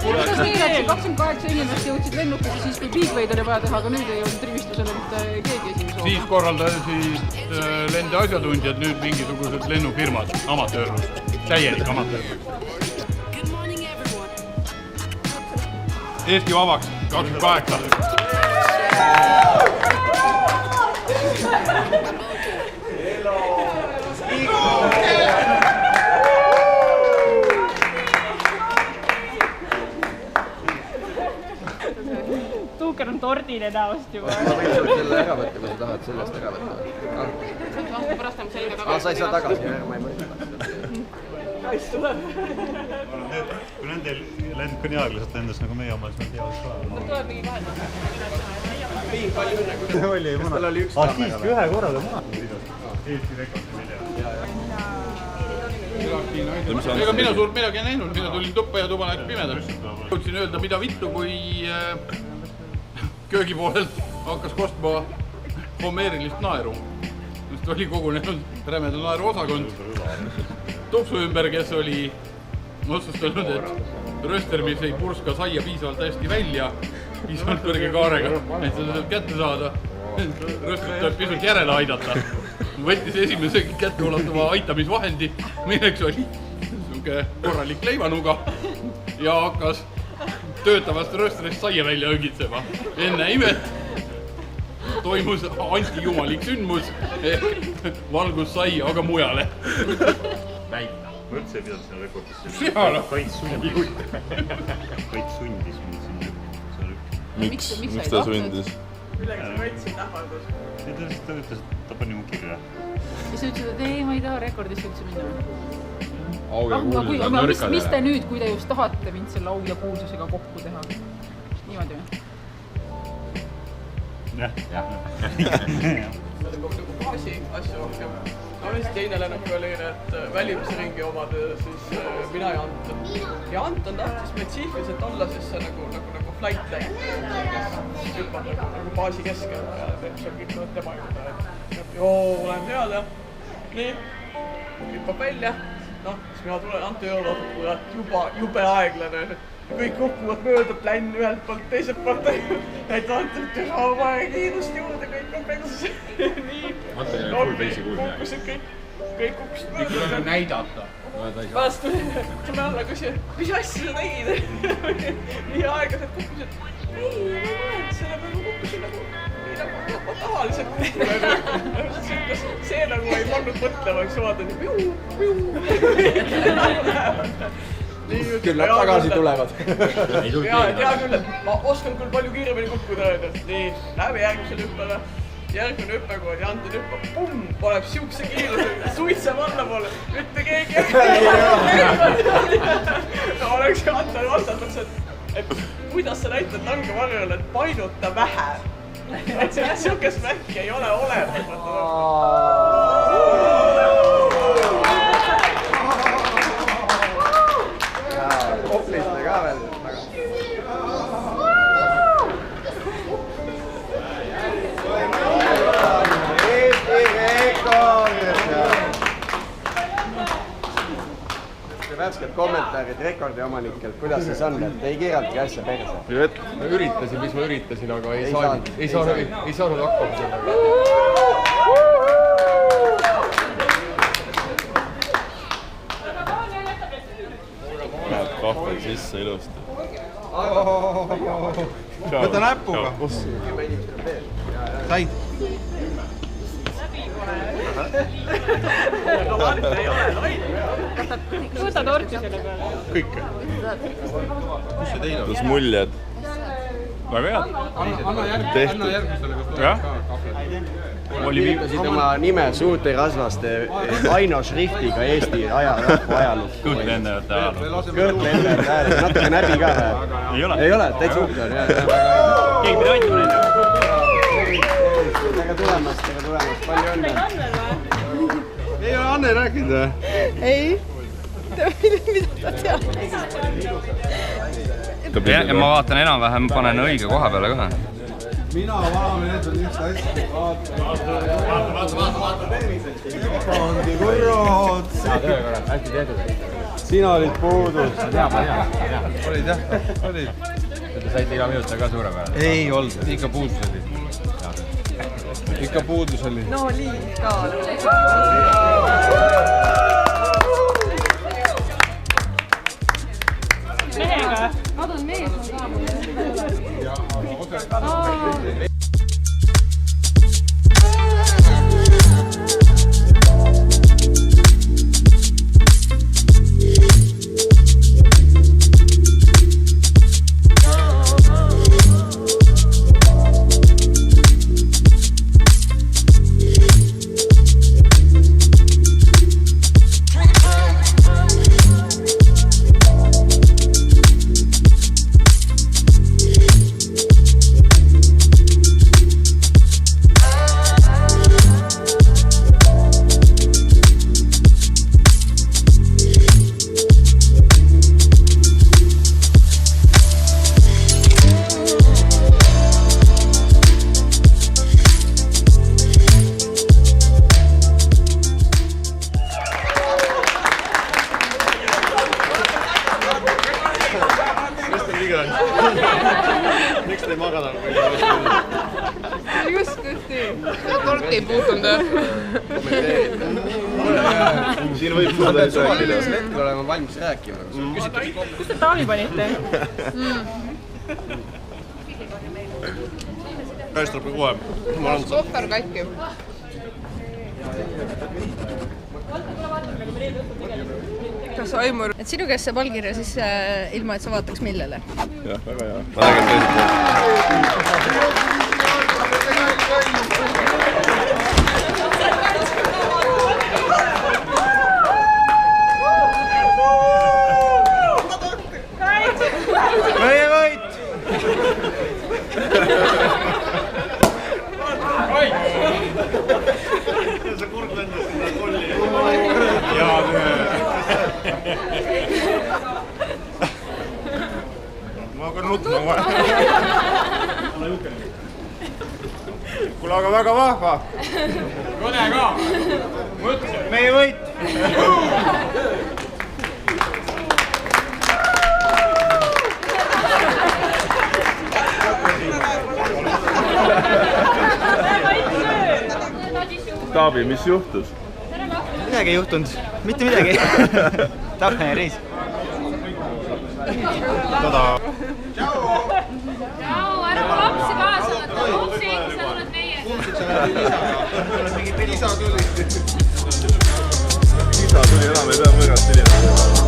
Kuidas nii, et 28 inimest jõudsid lennukisse siis, kui Bigwayd oli vaja teha, aga nüüd ei jõudnud rivistusele mitte keegi esimese siis korraldasid lende asjatundjad, nüüd mingisugused lennufirmad, amatöörlus, täielik amatöörlus. Eesti vabaks, 28. Tuuker on tordine näost juba. Ma võin sul selle ära võtta, kui sa tahad sellest ära võtta. Sa ei saa tagasi, ma ei mõtle. Kui nendel lend ka nii aeglaselt lendas nagu meie oma, siis nad teavad ka. tuleb mingi vaheldus. Oli mõned. Tal oli üks siiski ühe korraga mõned. Eesti rekordi vilja. Ega mina suurt midagi ei näinud, mina tulin tuppa ja tuba läks pimedaks. Jõudsin öelda, mida vittu, kui köögi poolelt hakkas kostma homeerilist naeru. Sest oli kogunenud rämeda naeru osakond. Tupsu ümber, kes oli otsustanud, et röstermis ei purska saia piisavalt hästi välja, piisavalt kõrge kaarega, et seda saab kätte saada. Röstrit tuleb pisut järele aidata. Võttis esimese kätte ulatuva aitamisvahendi, milleks oli korralik leivanuga ja hakkas töötavast röstrist saia välja õngitsema. Enne imet toimus antijumalik sündmus ehk valgus sai, aga mujale. Ma üldse ei pidanud sinna rekordisse. Kait sundis mind sinna. Miks ta sundis? Milleks sa võtsid ähvardus? Ta ütles, et ta pani mu kirja. Ja sa ütlesid, et ei, ma ei taha rekordisse üldse minna. Mis te nüüd, kui te just tahate mind selle au ja kuulsusega kokku teha? Niimoodi või? Jah. Baasi asju rohkem. Teine lennuk oli need välimisringi omad, siis mina ja Anton. Ja Anton tahtis spetsiifiliselt olla siis nagu flight lane, kes hüppab nagu baasi keskel ja see on kõik tema juurde. Joo, olen teada. Nii, hüppab välja. Noh, siis mina tulen Anton juurde, jube aeglane. Kõik kukkuvad mööda plänn ühelt poolt, teiselt poolt. Et Anton teha oma kiirust juurde, kõik on pensus. Nii. Kukkusid kõik kukkusid mööda. Kõik tuleb näidata. Pärast tuli alla küsin, mis asja sa tegid? Nii aeglaselt kukkusid. Ei, ma mõelnud, selle peale kukkusid nagu tavaliselt. See nagu ei pannud mõtlema, eks vaatad. Küll nad tagasi tulevad. Tea küll, et ma oskan küll palju kiiremini kukkuda. Nii, läheme järgmisele hüppele. Järgmine hüppekood ja Anton hüppab, pumm, paneb siukse kiiruse, suitseb allapoole, mitte keegi. Oleks Anton vastatakse, et kuidas sa näitad langevarjale, et painuta vähe. Et siukest märki ei ole olemas. Opliste ka veel. Värsked kommentaarid rekordi omanikelt, kuidas siis on, et ei keeraldki asja perse? Ma üritasin, mis ma üritasin, aga ei saanud hakkama sellega. Näed kahvel sisse ilusti. Võta näpuga. Said. Võta torti selle peale. Kõike. Mis see teine on? Kas muljed? Väga hea. Anna järgmisele, kus tuleb ka kahvel. Kirjutasid oma nime suurte rasvaste Aino šriftiga Eesti ajalukku. Kõht lendajate ajalukku. Kõht lendajate ajalukku. Natuke näbi ka või? Ei ole. Ei ole, täitsa uhke on. Keegi mida andu lendab. Tere tulemast, palju õnne. Ei ole Anne rääkinud või? Ei. Mida ta teab? Ja ma vaatan enam-vähem, panen õige koha peale ka. mina vanamees on just hästi pandi kurat. hästi tehtud. Sina olid puudus. Ma tean. Olid jah, olid. Te saite iga minuta ka suurepärane. Ei olnud, ikka puudus oli. Ikka puudus oli. no liiga. mehega. Nad on mees, on ka mul. Miks te ei magada? just tõesti. Torti ei puutunud. Siin võib sulle veel rääkida. hetkel olema valmis rääkima. Kus te taami panite? Käestab ka kohe. Sohver katki. Kas Aimur? Et sinu käest saab allkirja siis ilma, et sa vaataks millele? Jah, väga hea. Ma räägin tõesti. Meie võit! See kurb lendas sinna kolli. Jaa, Ma hakkan nutma kohe. Kuule, aga väga vahva. Kõne ka! Mõtlesin! Meie võit! Taavi, mis juhtus? Midagi ei juhtunud, mitte midagi. Tahne reis. Tada! Tšau, ära lapsi kaasa võtta, Upsi, sa oled meie. Isa tuli enam, ei pea võõrast selline.